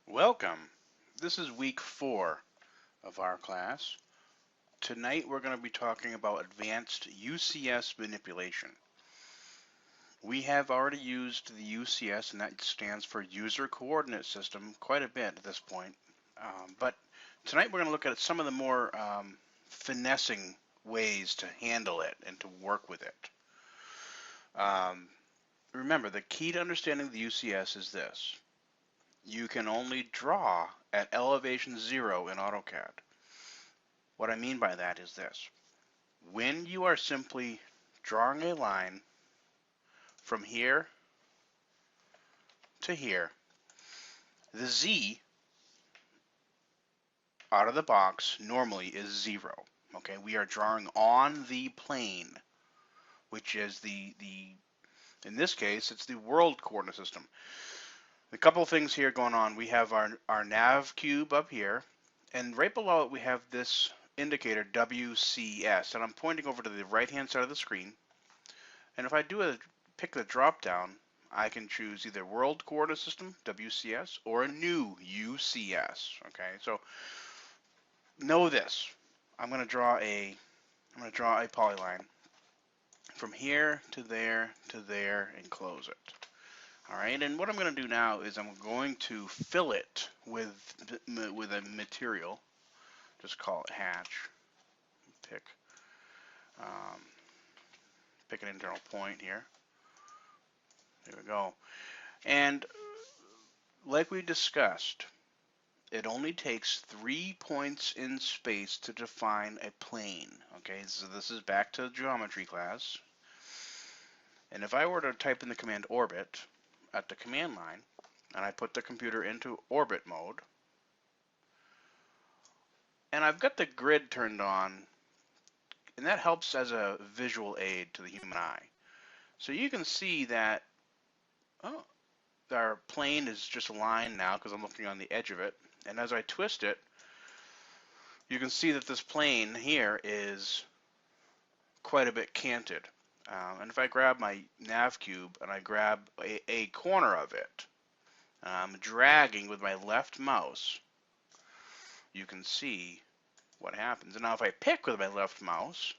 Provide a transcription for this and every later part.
Welcome. This is week 4 of our class. Tonight we're going to be talking about advanced UCS manipulation. We have already used the UCS, and that stands for User Coordinate System, quite a bit at this point. But tonight we're going to look at some of the more finessing ways to handle it and to work with it. Remember, the key to understanding the UCS is this. You can only draw at elevation 0 in AutoCAD. What I mean by that is this. When you are simply drawing a line from here to here, the Z out of the box normally is 0. Okay, we are drawing on the plane, which is in this case, it's the world coordinate system. A couple of things here going on. We have our nav cube up here, and right below it we have this indicator WCS, and I'm pointing over to the right hand side of the screen. And if I pick the drop down, I can choose either world coordinate system WCS or a new UCS. Okay, so know this. I'm going to draw a polyline from here to there and close it. All right, and what I'm going to do now is I'm going to fill it with a material. Just call it hatch. Pick an internal point here. There we go. And like we discussed, it only takes 3 points in space to define a plane. Okay, so this is back to geometry class. And if I were to type in the command orbit at the command line, and I put the computer into orbit mode, and I've got the grid turned on, and that helps as a visual aid to the human eye. So you can see that our plane is just a line now because I'm looking on the edge of it. And as I twist it, you can see that this plane here is quite a bit canted. And if I grab my nav cube and I grab a corner of it, I'm dragging with my left mouse, you can see what happens. And now if I pick with my left mouse,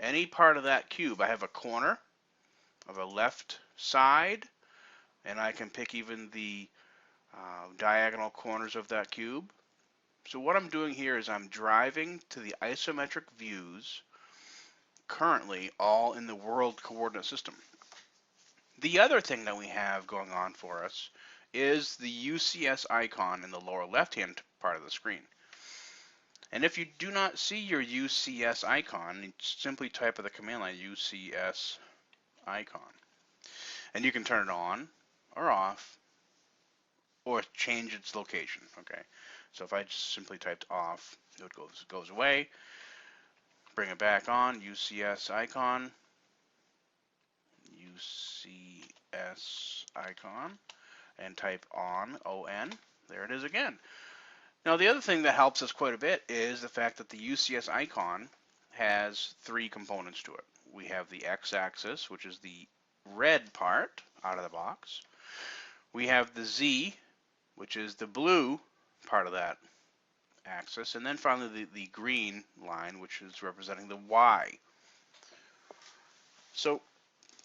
any part of that cube, I have a corner of a left side, and I can pick even the diagonal corners of that cube. So what I'm doing here is I'm driving to the isometric views, currently all in the world coordinate system. The other thing that we have going on for us is the UCS icon in the lower left-hand part of the screen. And if you do not see your UCS icon, you simply type at the command line UCS icon. And you can turn it on or off or change its location. Okay, so if I just simply typed off, it goes away. Bring it back on, UCS icon, UCS icon, and type on, O-N. There it is again. Now the other thing that helps us quite a bit is the fact that the UCS icon has 3 components to it. We have the x-axis, which is the red part out of the box. We have the Z, which is the blue part of that axis, and then finally the green line, which is representing the Y. So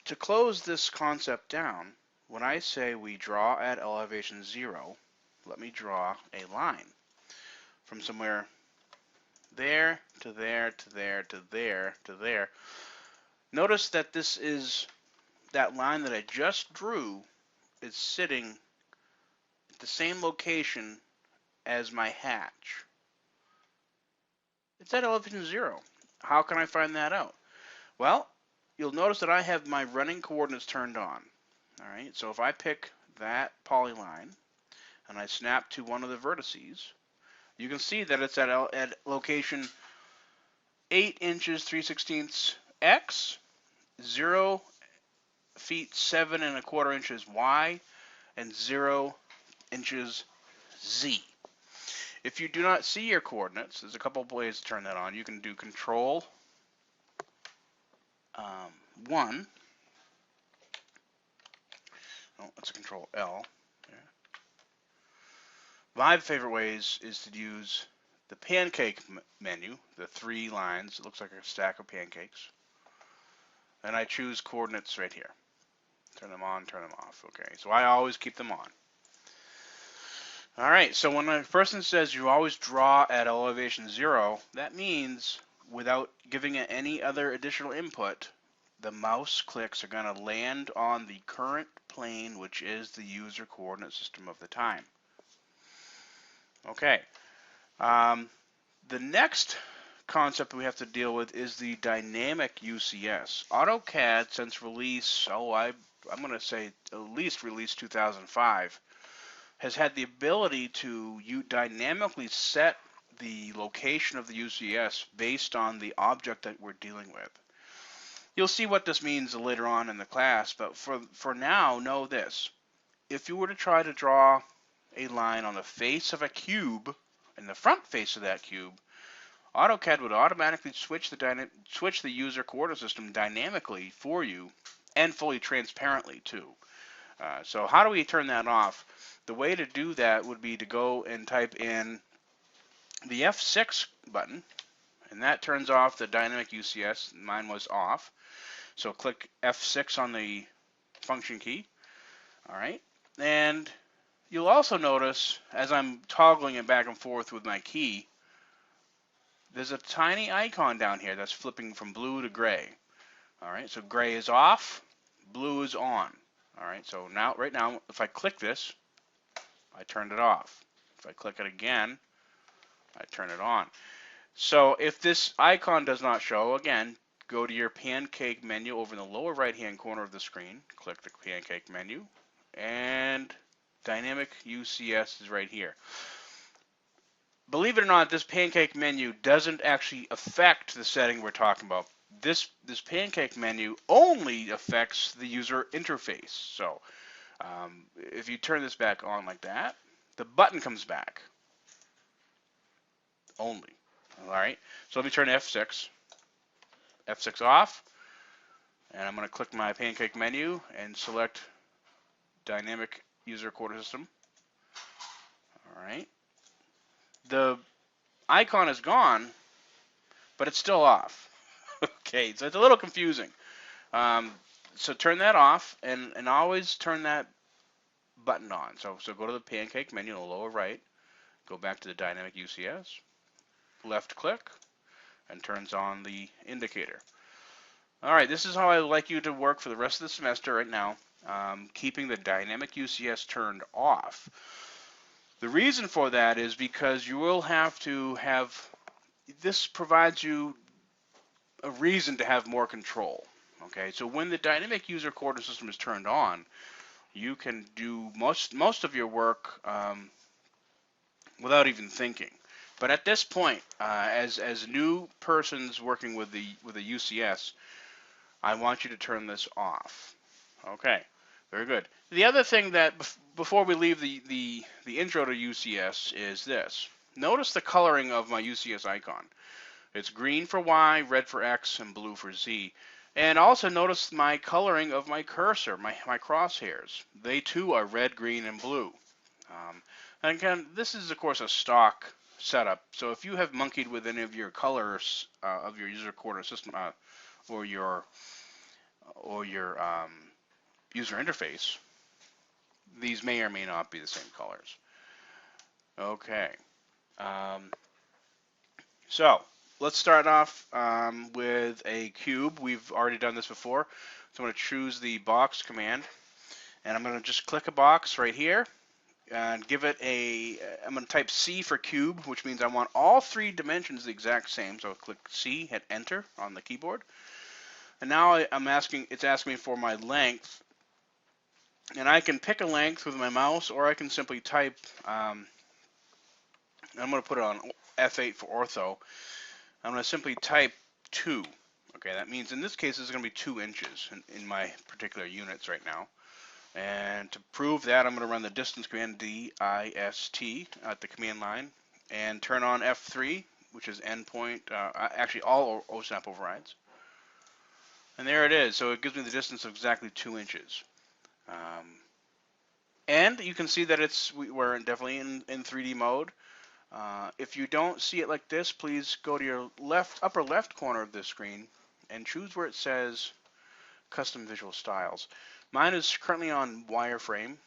to close this concept down, when I say we draw at elevation 0, let me draw a line from somewhere there to there to there to there to there. Notice that this is that line that I just drew is sitting at the same location as my hatch. It's at elevation 0. How can I find that out? Well, you'll notice that I have my running coordinates turned on. All right, so if I pick that polyline and I snap to one of the vertices, you can see that it's at location 8 inches 3/16 X, 0 feet 7 1/4 inches Y, and 0 inches Z. If you do not see your coordinates, there's a couple of ways to turn that on. You can do Control 1. Oh, let's Control L. My favorite ways is to use the pancake menu, the 3 lines. It looks like a stack of pancakes. And I choose coordinates right here. Turn them on, turn them off. Okay, so I always keep them on. All right, so when a person says you always draw at elevation 0, that means without giving it any other additional input, the mouse clicks are going to land on the current plane, which is the user coordinate system of the time. Okay. The next concept we have to deal with is the dynamic UCS. AutoCAD, since release, I'm going to say at least release 2005, has had the ability to dynamically set the location of the UCS based on the object that we're dealing with. You'll see what this means later on in the class, but for now, know this. If you were to try to draw a line on the face of a cube, in the front face of that cube, AutoCAD would automatically switch the user coordinate system dynamically for you and fully transparently too. So how do we turn that off? The way to do that would be to go and type in the F6 button, and that turns off the dynamic UCS. Mine was off. So click F6 on the function key. All right. And you'll also notice as I'm toggling it back and forth with my key, there's a tiny icon down here that's flipping from blue to gray. All right. So gray is off, blue is on. All right. So right now, if I click this, I turned it off. If I click it again, I turn it on. So if this icon does not show, again, go to your pancake menu over in the lower right-hand corner of the screen. Click the pancake menu, and dynamic UCS is right here. Believe it or not, this pancake menu doesn't actually affect the setting we're talking about. This pancake menu only affects the user interface. So if you turn this back on like that, the button comes back only. All right. So let me turn F6. F6 off. And I'm going to click my pancake menu and select dynamic user coordinate system. All right. The icon is gone, but it's still off. Okay, so it's a little confusing. So turn that off and always turn that button on. So go to the pancake menu in the lower right, go back to the dynamic UCS, left click, and turns on the indicator. All right, this is how I would like you to work for the rest of the semester right now, keeping the dynamic UCS turned off. The reason for that is because you will have to have, this provides you a reason to have more control. Okay, so when the dynamic user coordinate system is turned on, you can do most of your work without even thinking. But at this point, as new persons working with the UCS, I want you to turn this off. Okay, very good. The other thing that before we leave the intro to UCS is this. Notice the coloring of my UCS icon. It's green for Y, red for X, and blue for Z. And also notice my coloring of my cursor, my crosshairs. They too are red, green, and blue. And again, this is of course a stock setup. So if you have monkeyed with any of your colors of your user coordinate system or your user interface, these may or may not be the same colors. Okay. So let's start off with a cube. We've already done this before. So I'm going to choose the box command, and I'm going to just click a box right here and give it I'm going to type C for cube, which means I want all 3 dimensions the exact same. So I'll click C, hit enter on the keyboard. And now it's asking me for my length. And I can pick a length with my mouse, or I can simply type, I'm going to put it on F8 for ortho. I'm going to simply type 2. Okay, that means in this case it's going to be 2 inches in my particular units right now. And to prove that, I'm going to run the distance command, DIST, at the command line, and turn on F3, which is endpoint, actually all OSNAP overrides. And there it is. So it gives me the distance of exactly 2 inches. And you can see that we're definitely in 3D mode. If you don't see it like this, please go to your upper left corner of the screen and choose where it says Custom Visual Styles. Mine is currently on wireframe.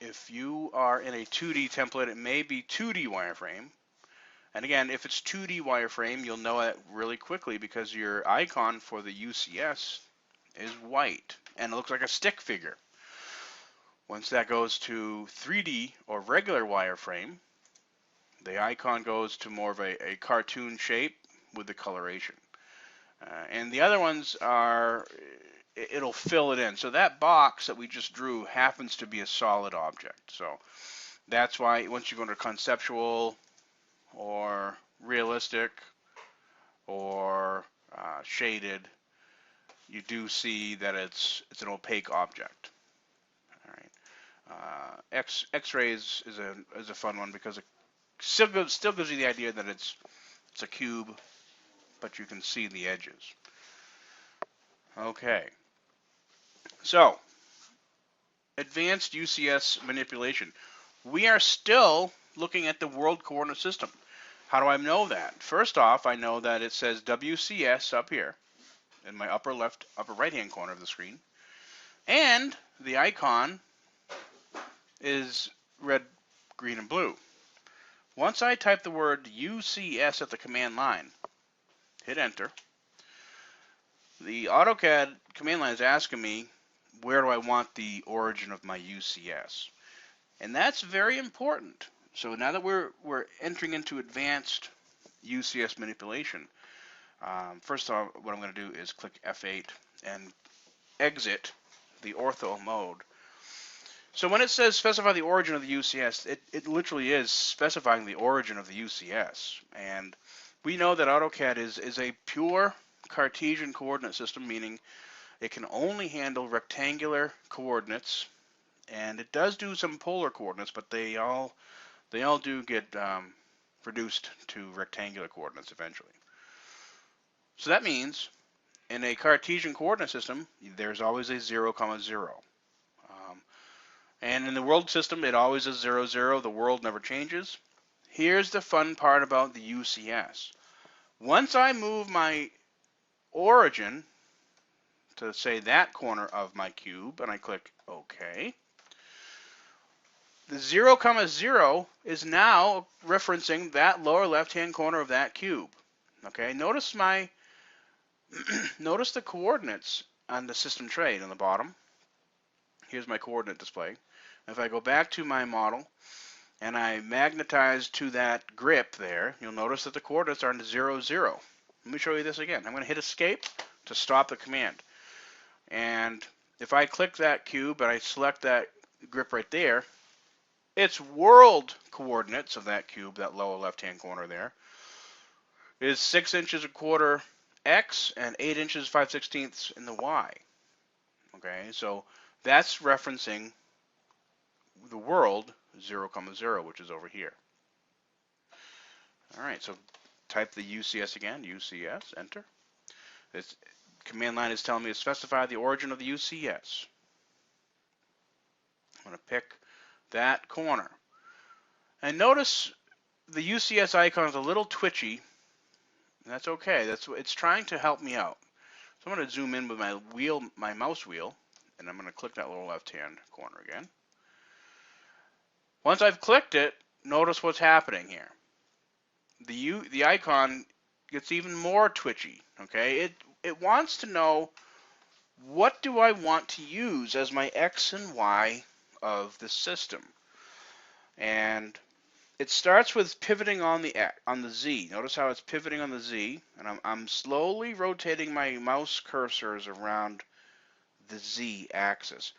If you are in a 2D template, it may be 2D wireframe. And again, if it's 2D wireframe, you'll know that really quickly because your icon for the UCS is white and it looks like a stick figure. Once that goes to 3D or regular wireframe, the icon goes to more of a cartoon shape with the coloration. And the other ones are, it'll fill it in. So that box that we just drew happens to be a solid object. So that's why once you go into conceptual or realistic or shaded, you do see that it's an opaque object. All right. X-rays is a fun one because it still gives you the idea that it's a cube, but you can see the edges. Okay. So, advanced UCS manipulation. We are still looking at the world coordinate system. How do I know that? First off, I know that it says WCS up here in my upper right hand corner of the screen. And the icon is red, green, and blue. Once I type the word UCS at the command line, hit enter, the AutoCAD command line is asking me where do I want the origin of my UCS. And that's very important. So now that we're entering into advanced UCS manipulation, first off, what I'm going to do is click F8 and exit the ortho mode. So when it says specify the origin of the UCS, it literally is specifying the origin of the UCS. And we know that AutoCAD is a pure Cartesian coordinate system, meaning it can only handle rectangular coordinates, and it does do some polar coordinates, but they all do get reduced to rectangular coordinates eventually. So that means in a Cartesian coordinate system, there's always a 0, 0. And in the world system, it always is 0, 0. The world never changes. Here's the fun part about the UCS. Once I move my origin to, say, that corner of my cube, and I click OK, the 0, 0 is now referencing that lower left-hand corner of that cube. Okay, notice notice the coordinates on the system tray on the bottom. Here's my coordinate display. If I go back to my model and I magnetize to that grip there, you'll notice that the coordinates are in 0, 0. Let me show you this again. I'm going to hit escape to stop the command. And if I click that cube and I select that grip right there, its world coordinates of that cube, that lower left-hand corner there, is 6 inches 1/4 X and 8 inches 5/16 in the Y. Okay, so that's referencing the world 0, 0, which is over here. All right, so type the UCS again, UCS, enter. This command line is telling me to specify the origin of the UCS. I'm going to pick that corner. And notice the UCS icon is a little twitchy. And that's okay. It's trying to help me out. So I'm going to zoom in with my mouse wheel, and I'm going to click that little left-hand corner again. Once I've clicked it, notice what's happening here. The icon gets even more twitchy. Okay, it wants to know what do I want to use as my X and Y of the system, and it starts with pivoting on the Z. Notice how it's pivoting on the Z, and I'm slowly rotating my mouse cursors around the Z axis.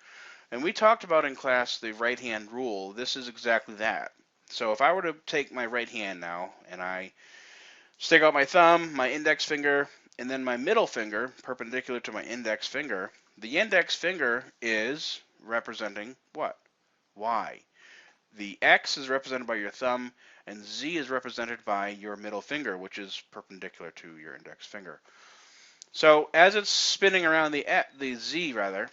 And we talked about in class the right hand rule. This is exactly that. So if I were to take my right hand now and I stick out my thumb, my index finger, and then my middle finger perpendicular to my index finger, the index finger is representing what? Y. The X is represented by your thumb, and Z is represented by your middle finger, which is perpendicular to your index finger. So as it's spinning around the Z, rather,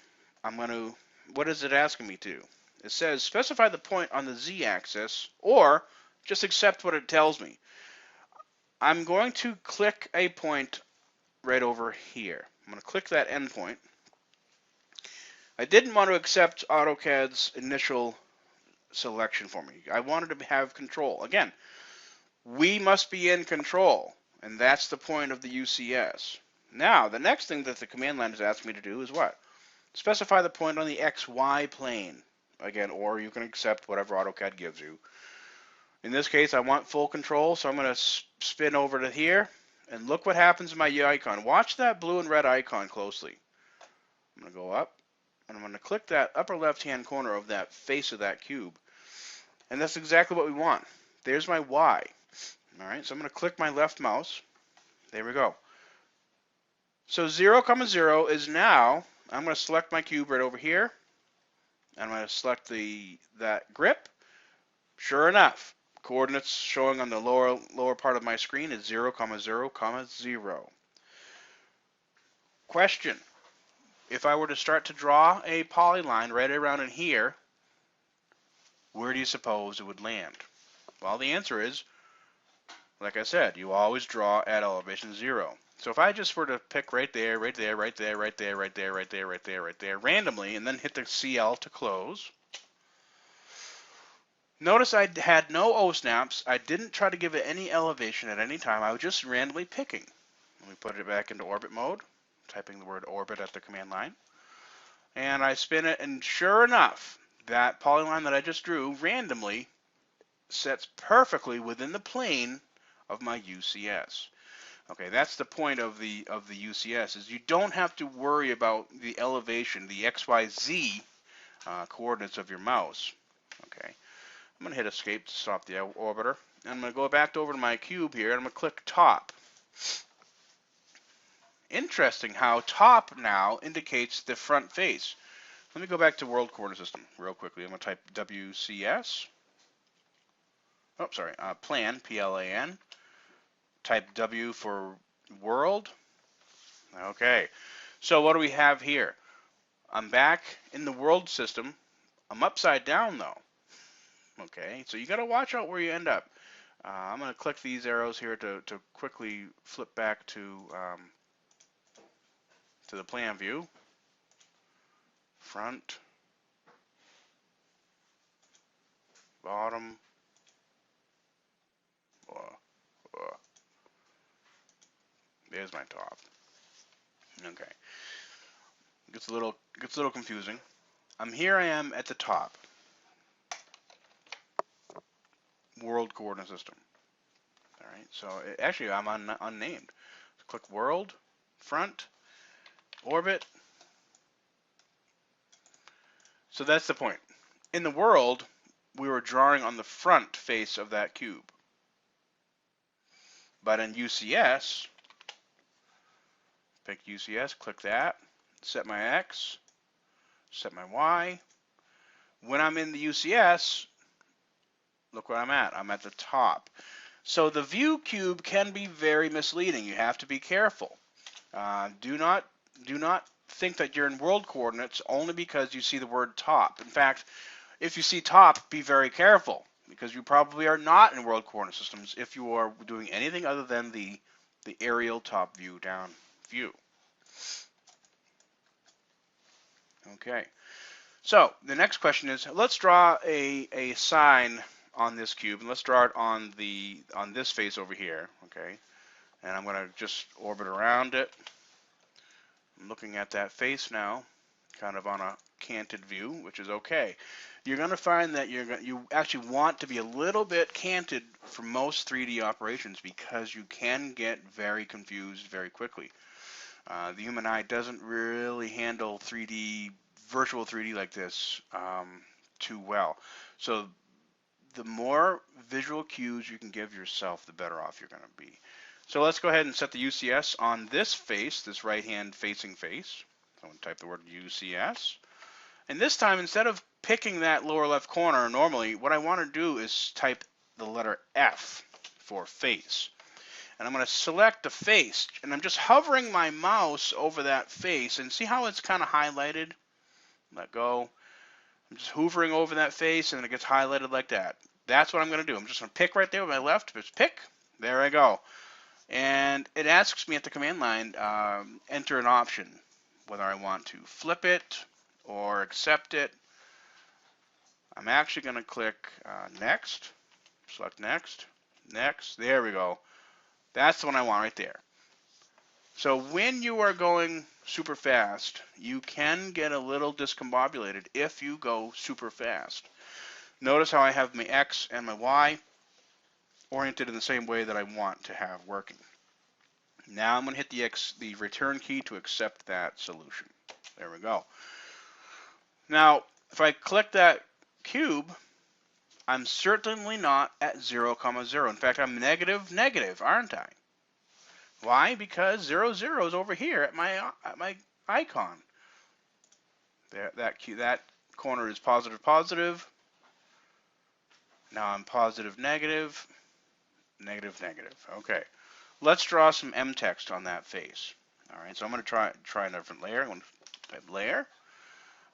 what is it asking me to? It says specify the point on the z-axis or just accept what it tells me. I'm going to click a point right over here. I'm going to click that endpoint. I didn't want to accept AutoCAD's initial selection for me. I wanted to have control. Again, we must be in control, and that's the point of the UCS. Now, the next thing that the command line is asking me to do is what? Specify the point on the XY plane. Again, or you can accept whatever AutoCAD gives you. In this case, I want full control, so I'm going to spin over to here, and look what happens to my icon. Watch that blue and red icon closely. I'm going to go up, and I'm going to click that upper left-hand corner of that face of that cube. And that's exactly what we want. There's my Y. All right, so I'm going to click my left mouse. There we go. So 0, 0 is now, I'm going to select my cube right over here. I'm going to select that grip. Sure enough, coordinates showing on the lower part of my screen is 0, 0, 0. Question. If I were to start to draw a polyline right around in here, where do you suppose it would land? Well, the answer is, like I said, you always draw at elevation 0. So if I just were to pick right there, right there, right there, right there, right there, right there, right there, right there, randomly, and then hit the CL to close, notice I had no O-snaps. I didn't try to give it any elevation at any time. I was just randomly picking. Let me put it back into orbit mode, typing the word orbit at the command line. And I spin it, and sure enough, that polyline that I just drew randomly sets perfectly within the plane of my UCS. Okay, that's the point of the UCS, is you don't have to worry about the elevation, the XYZ coordinates of your mouse. Okay, I'm going to hit escape to stop the orbiter. And I'm going to go back over to my cube here, and I'm going to click top. Interesting how top now indicates the front face. Let me go back to World Coordinate System real quickly. I'm going to type WCS. Oh, sorry, plan, P-L-A-N. Type W for world. Okay, so what do we have here? I'm back in the world system. I'm upside down though. Okay, so you got to watch out where you end up. I'm going to click these arrows here to quickly flip back to the plan view. Front, bottom. There's my top. Okay. Gets a little confusing. Here I am at the top. World coordinate system. All right. So actually I'm unnamed. So click world, front, orbit. So that's the point. In the world, we were drawing on the front face of that cube. But in UCS, pick UCS, click that, set my X, set my Y. When I'm in the UCS, look where I'm at. I'm at the top. So the view cube can be very misleading. You have to be careful. Do not think that you're in world coordinates only because you see the word top. In fact, if you see top, be very careful, because you probably are not in world coordinate systems if you are doing anything other than the aerial top view down view. Okay, so the next question is, let's draw a sign on this cube, and let's draw it on this face over here. Okay, and I'm going to just orbit around it. I'm looking at that face now, kind of on a canted view, which is okay. You're going to find that you actually want to be a little bit canted for most 3D operations, because you can get very confused very quickly. The human eye doesn't really handle virtual 3D like this too well. So the more visual cues you can give yourself, the better off you're going to be. So let's go ahead and set the UCS on this face, this right-hand facing face. So I'm going to type the word UCS. And this time, instead of picking that lower left corner normally, what I want to do is type the letter F for face. And I'm going to select the face, and I'm just hovering my mouse over that face, and see how it's kind of highlighted? Let go. I'm just hoovering over that face and it gets highlighted like that. That's what I'm going to do. I'm just going to pick right there with my left. Just pick. There I go. And it asks me at the command line, enter an option, whether I want to flip it or accept it. I'm actually going to click next, select next, next. There we go. That's the one I want right there. So when you are going super fast, you can get a little discombobulated if you go super fast. Notice how I have my X and my Y oriented in the same way that I want to have working. Now I'm going to hit the return key to accept that solution. There we go. Now, if I click that cube, I'm certainly not at 0, 0. In fact, I'm negative, negative, aren't I? Why? Because 0, 0 is over here at my icon. There, that corner is positive, positive. Now I'm positive, negative, negative, negative. Okay. Let's draw some Mtext on that face. All right, so I'm going to try a different layer. I'm going to type layer.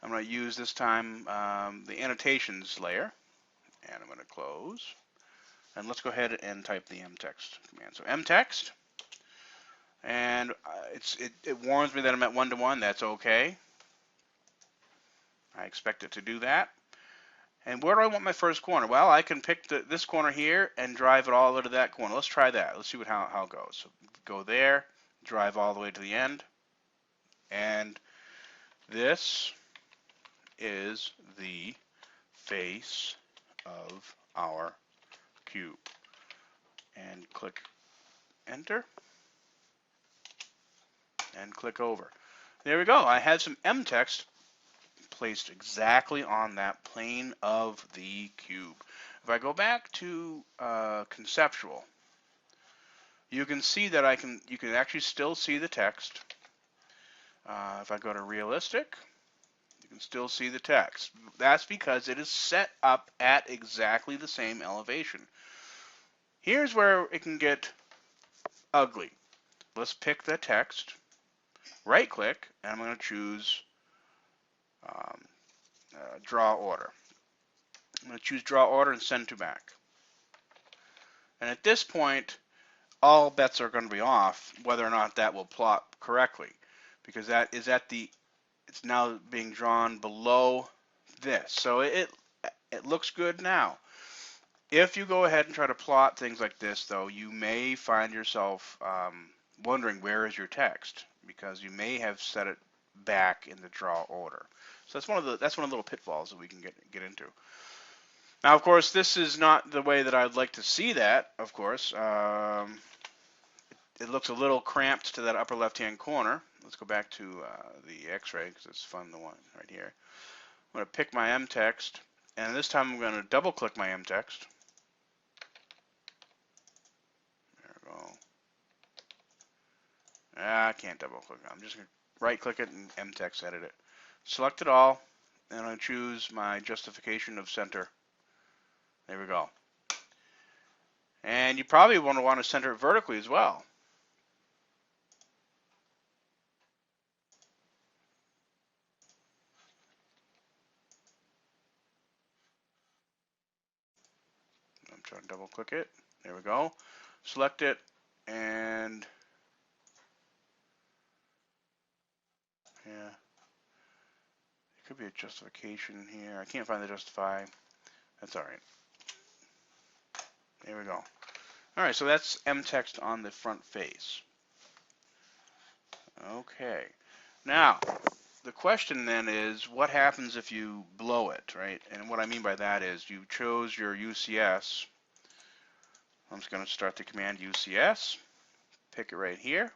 I'm going to use this time the annotations layer, and I'm going to close. And let's go ahead and type the Mtext command. So Mtext, and it warns me that I'm at 1 to 1. That's okay. I expect it to do that. And where do I want my first corner? Well, I can pick this corner here and drive it all the way to that corner. Let's try that. Let's see how it goes. So go there, drive all the way to the end, and this is the face of our cube. And click enter, and click over. There we go. I have some Mtext placed exactly on that plane of the cube. If I go back to conceptual, you can see that you can actually still see the text. If I go to realistic, you can still see the text. That's because it is set up at exactly the same elevation. Here's where it can get ugly. Let's pick the text, right click, and I'm going to choose draw order. I'm going to choose draw order and send to back. And at this point, all bets are going to be off whether or not that will plot correctly, because that is it's now being drawn below this. So it looks good now. If you go ahead and try to plot things like this, though, you may find yourself wondering where is your text, because you may have set it back in the draw order. So that's one of the little pitfalls that we can get into. Now, of course, this is not the way that I'd like to see that. Of course, it looks a little cramped to that upper left-hand corner. Let's go back to the X-ray because it's fun. The one right here. I'm going to pick my Mtext, and this time I'm going to double-click my Mtext. There we go. I can't double-click. I'm just going to right-click it and Mtext edit it. Select it all, and I'm going to choose my justification of center. There we go. And you probably want to center it vertically as well. I'm trying to double click it. There we go. Select it, and yeah, it could be a justification here. I can't find the justify. That's all right. There we go. All right, so that's Mtext on the front face. Okay. Now, the question then is, what happens if you blow it, right? And what I mean by that is you chose your UCS. I'm just going to start the command UCS, pick it right here.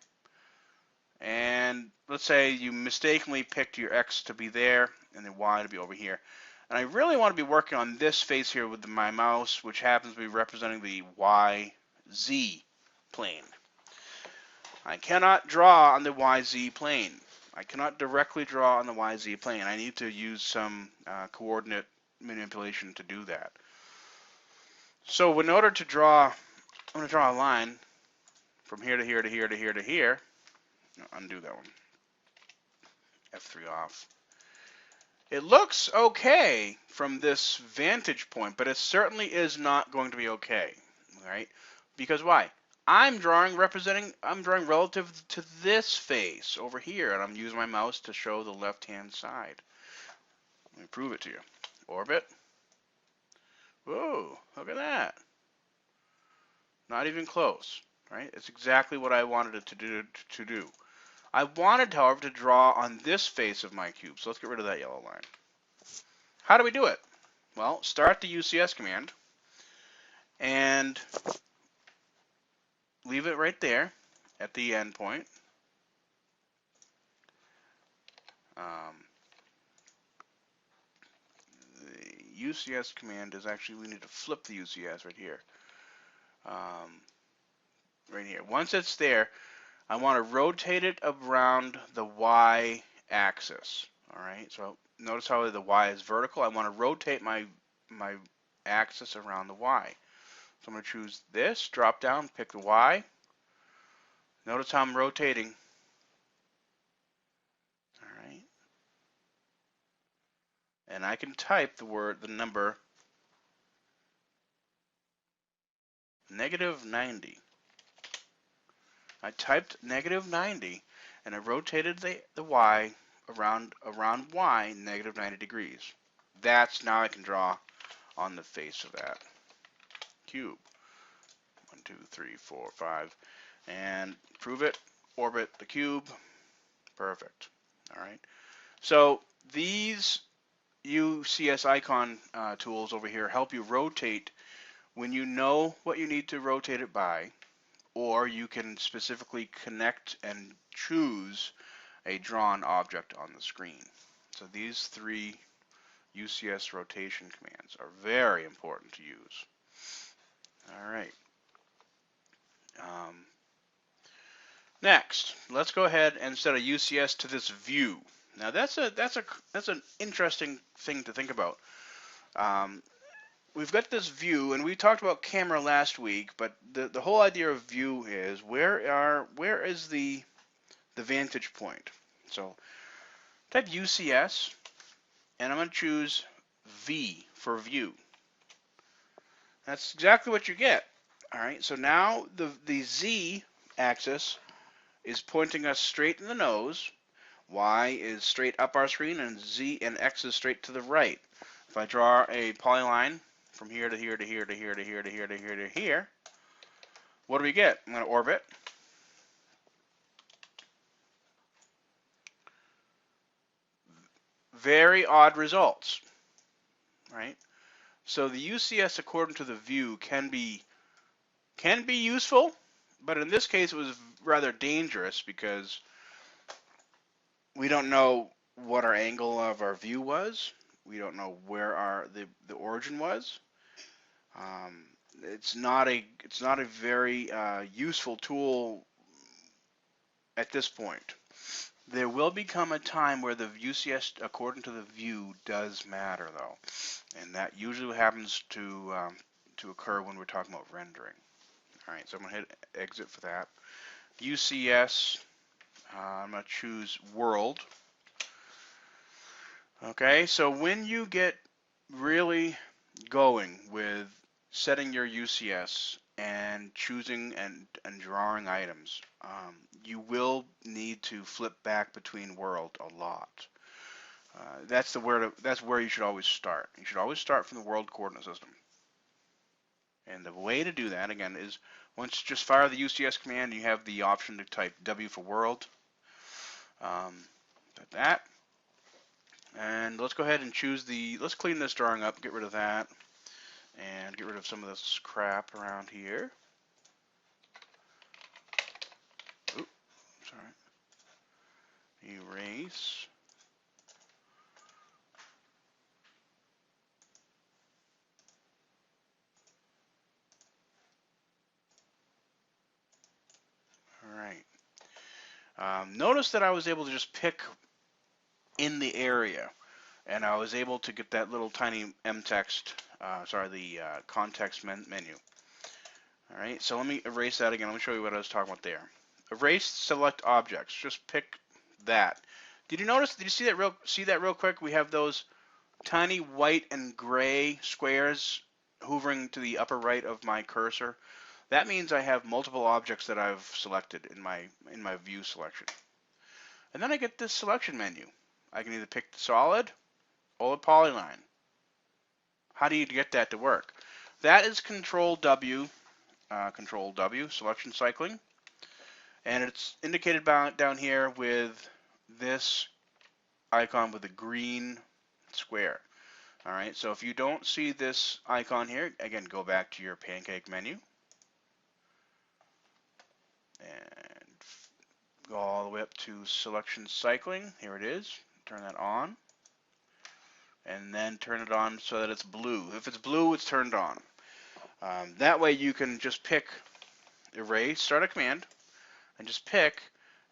And let's say you mistakenly picked your X to be there and the Y to be over here. And I really want to be working on this face here with my mouse, which happens to be representing the YZ plane. I cannot draw on the YZ plane. I cannot directly draw on the YZ plane. I need to use some coordinate manipulation to do that. So in order to draw, I'm going to draw a line from here to here to here to here to here. No, undo that one. F3 off. It looks okay from this vantage point, but it certainly is not going to be okay, right? Because why? I'm drawing relative to this face over here, and I'm using my mouse to show the left-hand side. Let me prove it to you. Orbit. Whoa, look at that. Not even close, right? It's exactly what I wanted it to do. I wanted, however, to draw on this face of my cube, so let's get rid of that yellow line. How do we do it? Well, start the UCS command and leave it right there at the end point. The UCS command is actually, we need to flip the UCS right here. Right here. Once it's there, I want to rotate it around the Y axis. All right, so notice how the Y is vertical. I want to rotate my axis around the Y. So I'm going to choose this, drop down, pick the Y. Notice how I'm rotating. All right. And I can type the number -90. I typed -90 and I rotated the Y around Y -90 degrees. That's now I can draw on the face of that cube. 1, 2, 3, 4, 5. And prove it, orbit the cube. Perfect. All right. So these UCS icon tools over here help you rotate when you know what you need to rotate it by, or you can specifically connect and choose a drawn object on the screen. So these three UCS rotation commands are very important to use. All right. Next, let's go ahead and set a UCS to this view. Now that's an interesting thing to think about. We've got this view, and we talked about camera last week, but the whole idea of view is where is the vantage point. So type UCS, and I'm going to choose V for view. That's exactly what you get. All right, so now the Z axis is pointing us straight in the nose. Y is straight up our screen, and Z and X is straight to the right. If I draw a polyline from here to here to here to here to here to here to here to here, what do we get? I'm going to orbit. Very odd results, right? So the UCS according to the view can be useful, but in this case it was rather dangerous because we don't know what our angle of our view was. We don't know where the origin was. It's not a very useful tool at this point. There will become a time where the UCS according to the view does matter, though, and that usually happens to occur when we're talking about rendering. All right, so I'm going to hit exit for that. UCS, I'm going to choose world. Okay, so when you get really going with setting your UCS and choosing and drawing items, you will need to flip back between world a lot. That's where you should always start. You should always start from the world coordinate system. And the way to do that, again, is once you just fire the UCS command, you have the option to type W for world. Like that. And let's go ahead and choose let's clean this drawing up, get rid of that, and get rid of some of this crap around here. Oops, sorry. Erase. All right. Notice that I was able to just pick in the area, and I was able to get that little tiny Mtext, the context menu. All right, so let me erase that again. Let me show you what I was talking about there. Erase select objects. Just pick that. Did you notice? Did you see that real quick? We have those tiny white and gray squares hovering to the upper right of my cursor. That means I have multiple objects that I've selected in my view selection. And then I get this selection menu. I can either pick the solid or the polyline. How do you get that to work? That is Control W, selection cycling. And it's indicated down here with this icon with a green square. All right, so if you don't see this icon here, again, go back to your pancake menu and go all the way up to selection cycling. Here it is. Turn that on. And then turn it on so that it's blue. If it's blue, it's turned on. That way you can just pick erase, start a command, and just pick,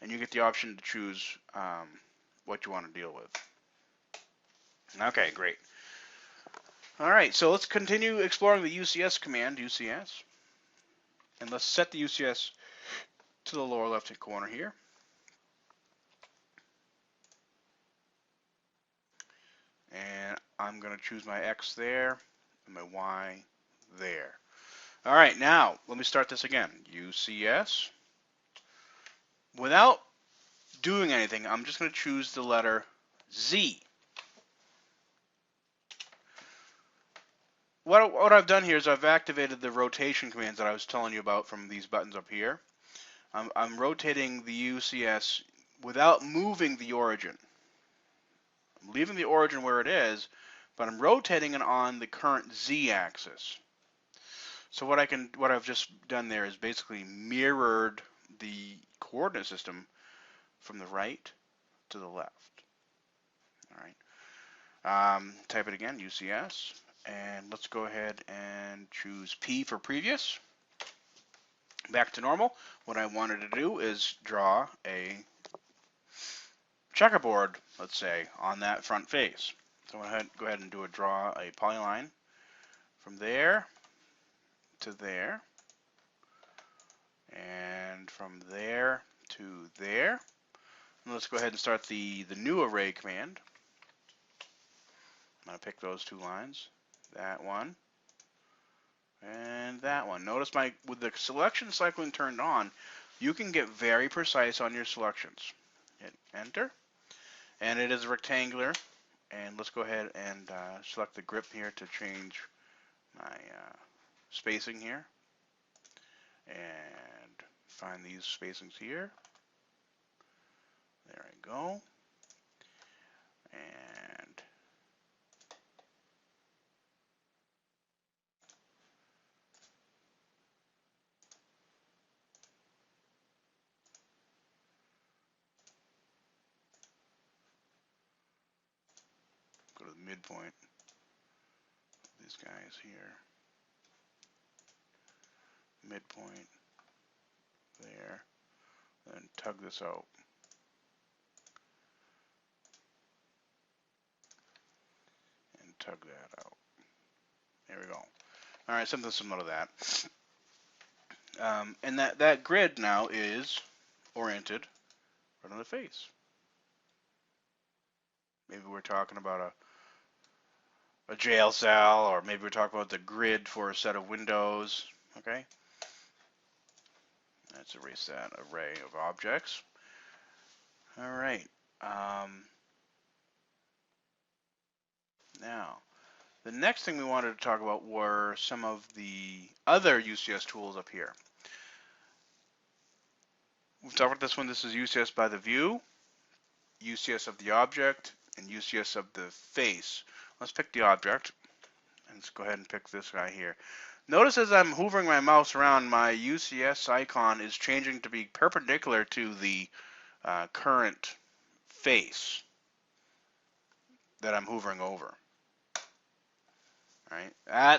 and you get the option to choose what you want to deal with. Okay, great. All right, so let's continue exploring the UCS command, UCS. And let's set the UCS to the lower left-hand corner here. And I'm going to choose my X there and my Y there. All right, now let me start this again. UCS. Without doing anything, I'm just going to choose the letter Z. What I've done here is I've activated the rotation commands that I was telling you about from these buttons up here. I'm rotating the UCS without moving the origin. I'm leaving the origin where it is, but I'm rotating it on the current Z axis. So what I've just done there is basically mirrored the coordinate system from the right to the left. All right. Type it again, UCS, and let's go ahead and choose P for previous. Back to normal. What I wanted to do is draw a checkerboard, let's say, on that front face. So I'm going to go ahead and draw a polyline from there to there, and from there to there. And let's go ahead and start the new array command. I'm going to pick those two lines, that one, and that one. Notice with the selection cycling turned on, you can get very precise on your selections. Hit enter, and it is rectangular. And let's go ahead and select the grip here to change my spacing here, and find these spacings here. There I go. And go to the midpoint of these guys here. Midpoint there. Then tug this out. And tug that out. There we go. All right, something similar to that. And that grid now is oriented right on the face. Maybe we're talking about a jail cell, or maybe we're talking about the grid for a set of windows. Okay. Let's erase that array of objects. All right. Now, the next thing we wanted to talk about were some of the other UCS tools up here. We've talked about this one. This is UCS by the view, UCS of the object, and UCS of the face. Let's pick the object, and let's go ahead and pick this guy here. Notice as I'm hovering my mouse around, my UCS icon is changing to be perpendicular to the current face that I'm hovering over. Right?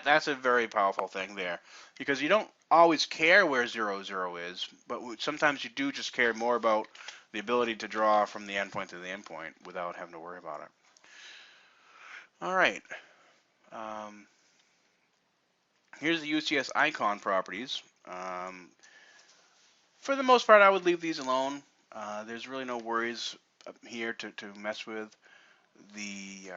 That's a very powerful thing there, because you don't always care where 0, 0 is, but sometimes you do just care more about the ability to draw from the endpoint to the endpoint without having to worry about it. All right. Here's the UCS Icon Properties. For the most part, I would leave these alone. There's really no worries up here to mess with. The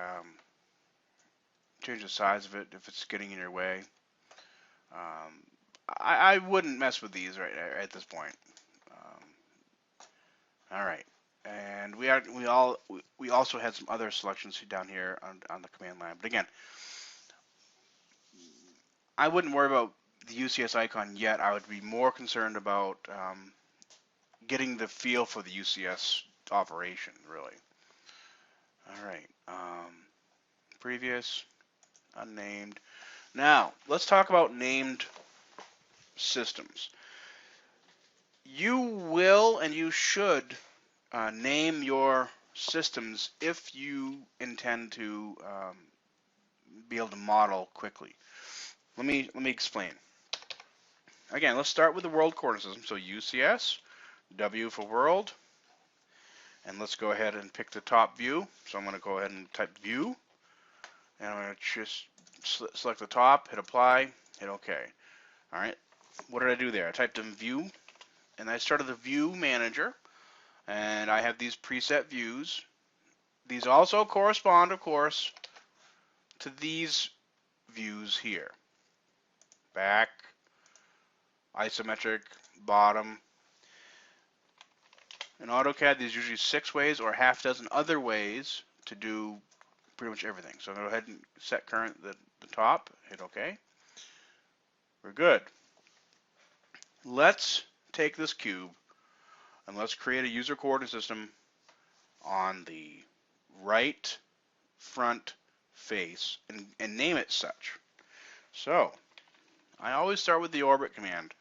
change the size of it if it's getting in your way. I wouldn't mess with these right at this point. All right, and we also had some other selections down here on the command line. But again, I wouldn't worry about the UCS icon yet. I would be more concerned about getting the feel for the UCS operation, really. All right, previous, unnamed. Now, let's talk about named systems. You will and you should name your systems if you intend to be able to model quickly. Let me explain. Again, let's start with the world coordinate system. So UCS, W for world, and let's go ahead and pick the top view. So I'm going to go ahead and type view, and I'm going to just select the top, hit apply, hit OK. All right, what did I do there? I typed in view, and I started the view manager, and I have these preset views. These also correspond, of course, to these views here. Back, isometric, bottom. In AutoCAD, there's usually 6 ways or half dozen other ways to do pretty much everything. So I'm going to go ahead and set current the top, hit OK. We're good. Let's take this cube and let's create a user coordinate system on the right front face and name it such. So I always start with the orbit command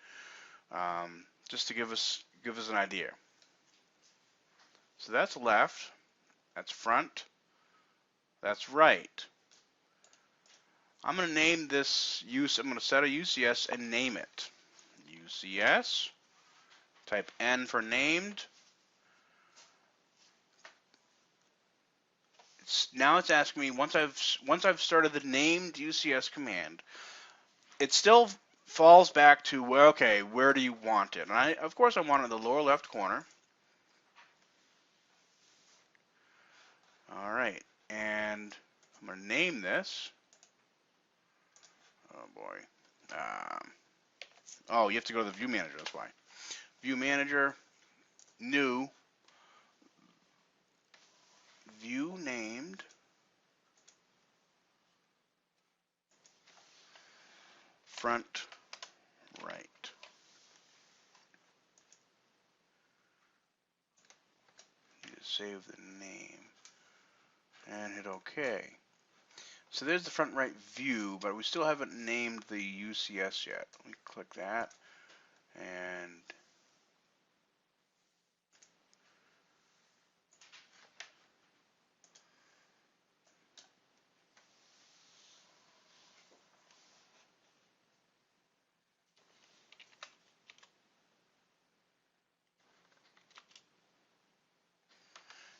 just to give us an idea. So that's left, that's front, that's right. I'm going to name this I'm going to set a UCS and name it. UCS, type N for named. Now it's asking me once I've started the named UCS command, it still falls back to where do you want it? And of course I want it in the lower left corner. All right, and I'm going to name this. Oh boy. You have to go to the view manager. That's why. View manager, new, view named, front right. You just save the name and hit OK. So there's the front right view, but we still haven't named the UCS yet. Let me click that, and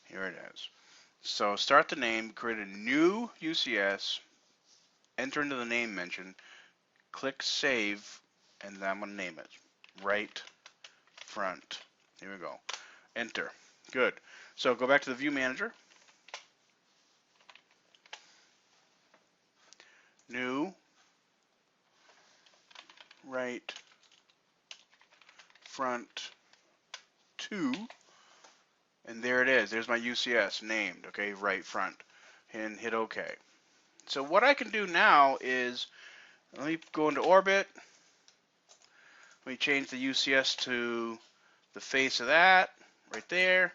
here it is. So start the name, create a new UCS, enter into the name mention, click save, and then I'm going to name it. Right front. Here we go. Enter. Good. So go back to the view manager. New. Right front 2. And there it is. There's my UCS named. Okay, right front. And hit OK. So what I can do now is, let me go into orbit. Let me change the UCS to the face of that, right there.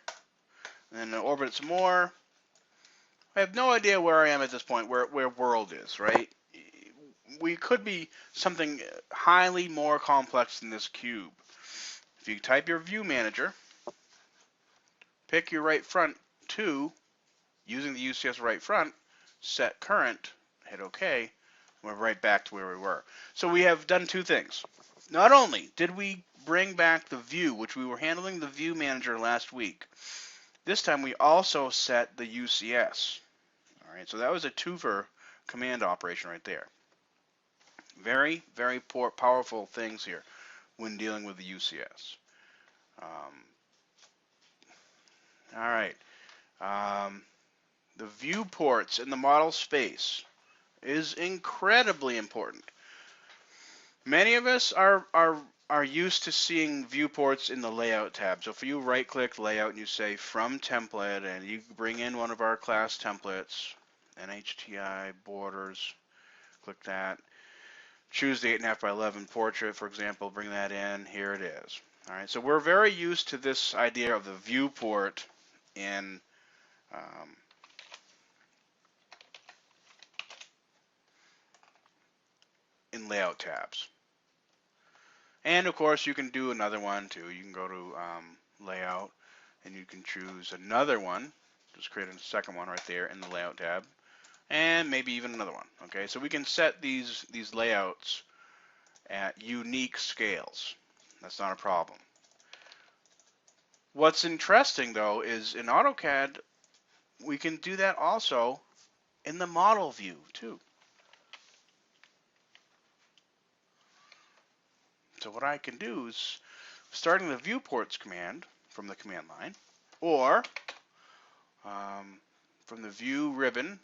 And then orbit it some more. I have no idea where I am at this point, where world is, right? We could be something highly more complex than this cube. If you type your view manager, pick your right front 2, using the UCS right front, set current, hit OK, we're right back to where we were. So we have done 2 things. Not only did we bring back the view, which we were handling the view manager last week, this time we also set the UCS. All right, so that was a 2-for command operation right there. Very, very powerful things here when dealing with the UCS. All right, The viewports in the model space is incredibly important. Many of us are used to seeing viewports in the layout tab. So if you right click layout and you say from template and you bring in one of our class templates, NHTI borders, click that. Choose the 8.5 by 11 portrait, for example, bring that in, here it is. All right, so we're very used to this idea of the viewport in layout tabs. And of course, you can do another one too. You can go to layout and you can choose another one. Just create a second one right there in the layout tab, and maybe even another one. Okay, so we can set these layouts at unique scales. That's not a problem. What's interesting though is in AutoCAD, we can do that also in the model view too. So what I can do is starting the viewports command from the command line, or from the view ribbon.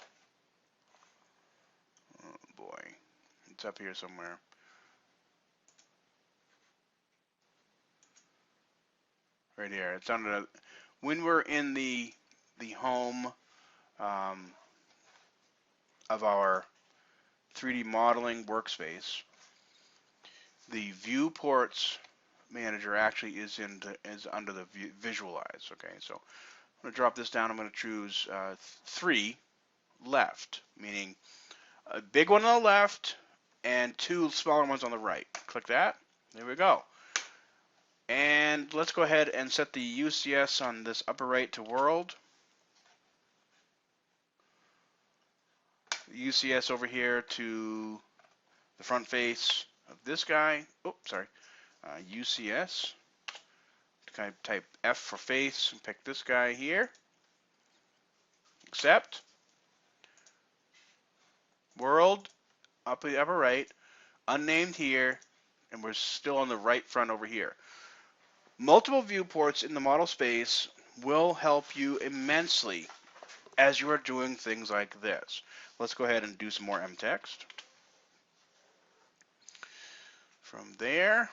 Oh boy, it's up here somewhere. Right here. It's under when we're in the home of our 3D modeling workspace. The Viewports Manager actually is under the Visualize. Okay, so I'm going to drop this down. I'm going to choose 3 left, meaning a big one on the left and 2 smaller ones on the right. Click that. There we go. And let's go ahead and set the UCS on this upper right to world. The UCS over here to the front face of this guy. Oh, sorry. UCS. Kind of type F for face and pick this guy here. Accept. World, up the upper right, unnamed here, and we're still on the right front over here. Multiple viewports in the model space will help you immensely as you are doing things like this. Let's go ahead and do some more Mtext. From there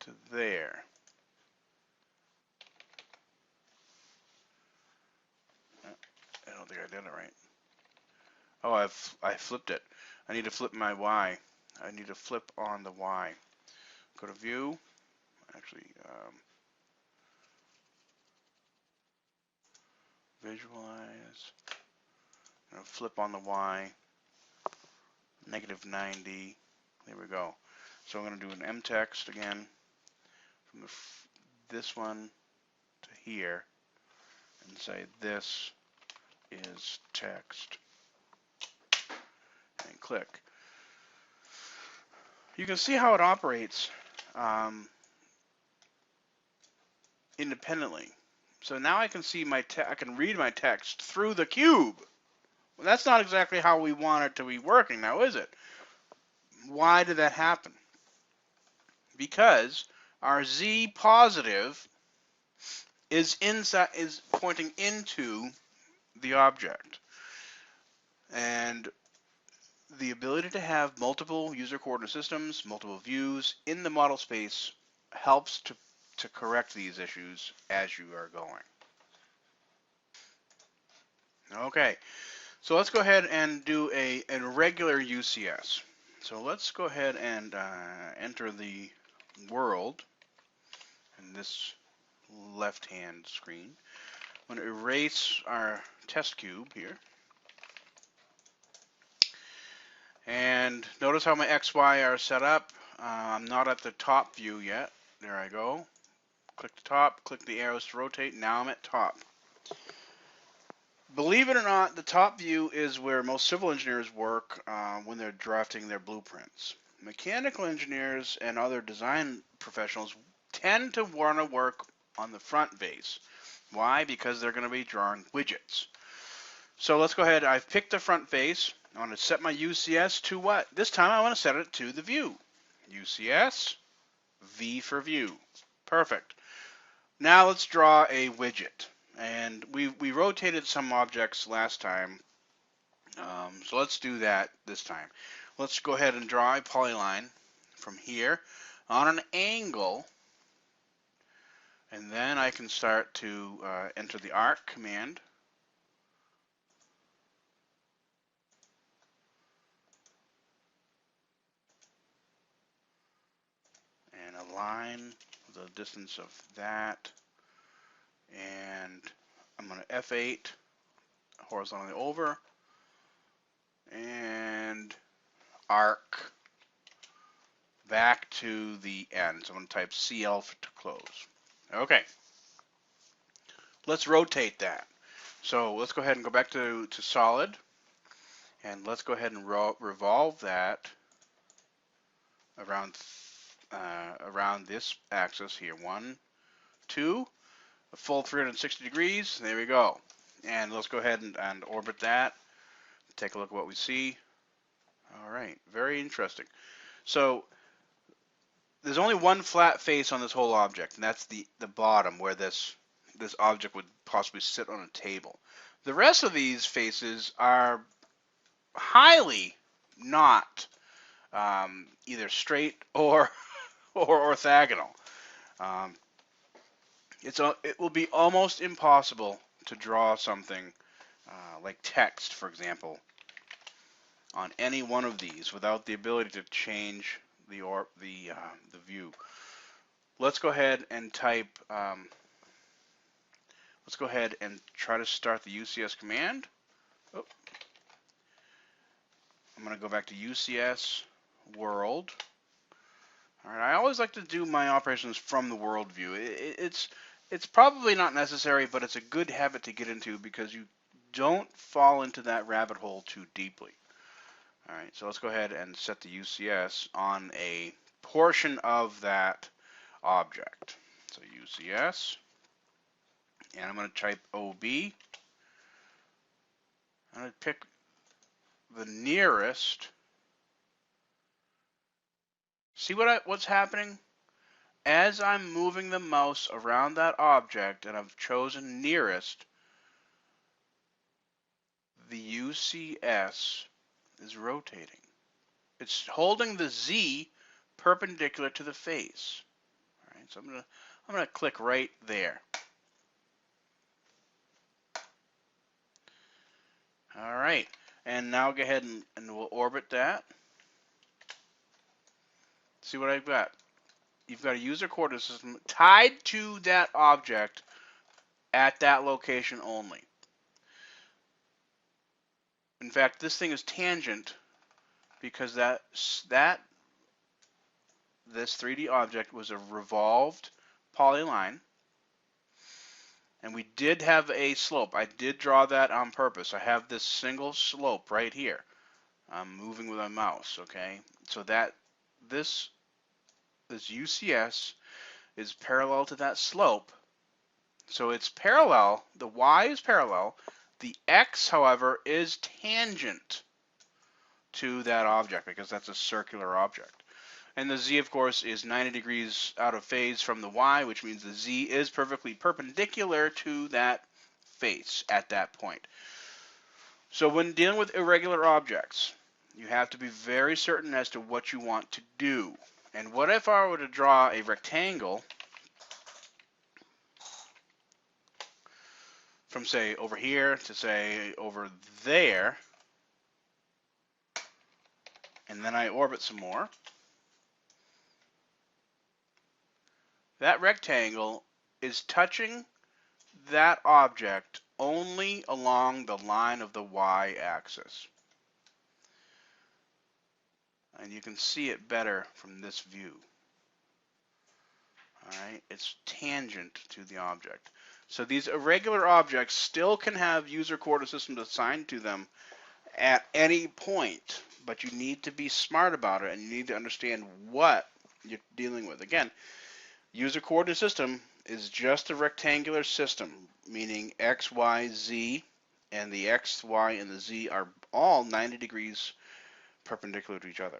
to there. I don't think I did it right. Oh, I flipped it. I need to flip my Y. I need to flip on the Y. Go to View. Actually, Visualize. I'm going to flip on the Y. -90. There we go. So I'm going to do an Mtext again from this one to here and say this is text and click. You can see how it operates independently. So now I can see I can read my text through the cube. Well, that's not exactly how we want it to be working now, is it? Why did that happen? Because our Z positive is pointing into the object. And the ability to have multiple user coordinate systems, multiple views in the model space helps to correct these issues as you are going. Okay, so let's go ahead and do an irregular UCS. So let's go ahead and enter the world in this left-hand screen. I'm going to erase our test cube here. And notice how my XY are set up. I'm not at the top view yet. There I go. Click the top, click the arrows to rotate. Now I'm at top. Believe it or not, the top view is where most civil engineers work when they're drafting their blueprints. Mechanical engineers and other design professionals tend to want to work on the front face. Why? Because they're going to be drawing widgets. So let's go ahead. I've picked the front face. I want to set my UCS to what? This time I want to set it to the view. UCS, V for view. Perfect. Now let's draw a widget. And we rotated some objects last time, so let's do that this time. Let's go ahead and draw a polyline from here on an angle, and then I can start to enter the arc command. And align the distance of that, and I'm going to F8 horizontally over and arc back to the end. So I'm going to type CL to close. Okay, let's rotate that. So let's go ahead and go back to solid, and let's go ahead and revolve that around around this axis here. 1, 2, a full 360 degrees. There we go. And let's go ahead and orbit that. Take a look at what we see. All right, very interesting. So there's only one flat face on this whole object, and that's the bottom where this object would possibly sit on a table. The rest of these faces are highly not either straight or orthogonal. Um, it will be almost impossible to draw something like text, for example, on any one of these without the ability to change the view. Let's go ahead and type. Let's go ahead and try to start the UCS command. Oh. I'm going to go back to UCS world. All right, I always like to do my operations from the world view. It's probably not necessary, but it's a good habit to get into because you don't fall into that rabbit hole too deeply. All right, so let's go ahead and set the UCS on a portion of that object. So UCS, and I'm going to type OB. I'm going to pick the nearest. See what's happening? As I'm moving the mouse around that object and I've chosen nearest, the UCS is rotating. It's holding the Z perpendicular to the face. All right, so I'm gonna click right there. All right, and now go ahead and we'll orbit that. See what I've got? You've got a user coordinate system tied to that object at that location only. In fact, this thing is tangent because this 3D object was a revolved polyline, and we did have a slope. I did draw that on purpose. I have this single slope right here. I'm moving with my mouse, okay? So that this UCS is parallel to that slope. So it's parallel, the Y is parallel. The X, however, is tangent to that object because that's a circular object. And the Z, of course, is 90 degrees out of phase from the Y, which means the Z is perfectly perpendicular to that face at that point. So when dealing with irregular objects, you have to be very certain as to what you want to do. And what if I were to draw a rectangle from, say, over here to, say, over there, and then I orbit some more? That rectangle is touching that object only along the line of the Y-axis. And you can see it better from this view. All right, it's tangent to the object. So these irregular objects still can have user coordinate systems assigned to them at any point, but you need to be smart about it and you need to understand what you're dealing with. Again, user coordinate system is just a rectangular system, meaning X, Y, Z, and the X, Y, and the Z are all 90 degrees perpendicular to each other.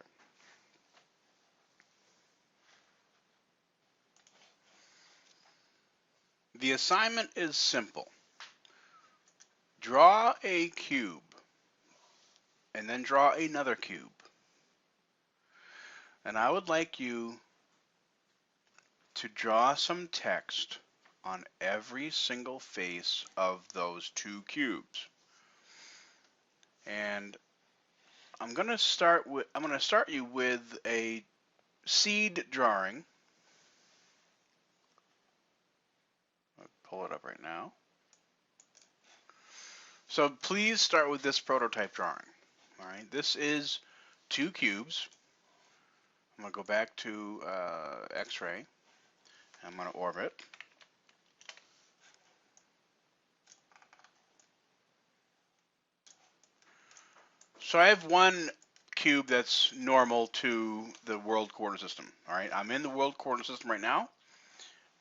The assignment is simple. Draw a cube, and then draw another cube. And I would like you to draw some text on every single face of those two cubes. And I'm going to start you with a seed drawing. I'll pull it up right now. So please start with this prototype drawing. All right, this is two cubes. I'm going to go back to X-ray. I'm going to orbit. So I have one cube that's normal to the world coordinate system. All right, I'm in the world coordinate system right now.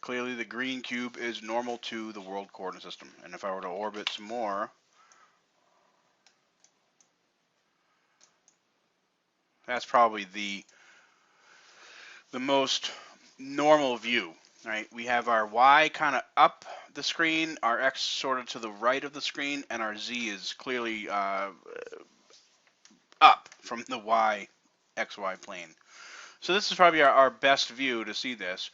Clearly the green cube is normal to the world coordinate system. And if I were to orbit some more, that's probably the most normal view. Right, we have our Y kind of up the screen, our X sort of to the right of the screen, and our Z is clearly up from the XY plane. So this is probably our best view to see this.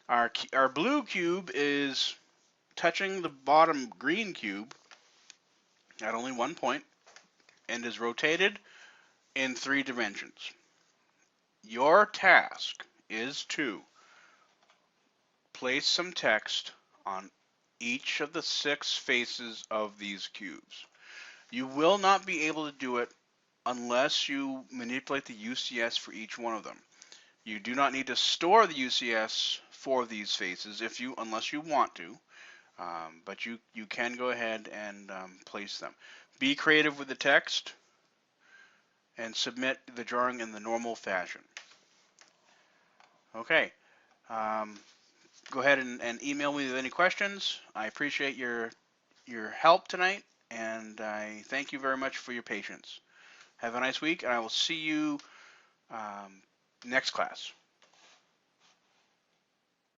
Our blue cube is touching the bottom green cube at only one point and is rotated in 3 dimensions. Your task is to place some text on each of the 6 faces of these cubes. You will not be able to do it unless you manipulate the UCS for each one of them. You do not need to store the UCS for these faces unless you want to, but you can go ahead and place them. Be creative with the text and submit the drawing in the normal fashion. Okay. Go ahead and email me with any questions. I appreciate your help tonight, and I thank you very much for your patience. Have a nice week, and I will see you next class.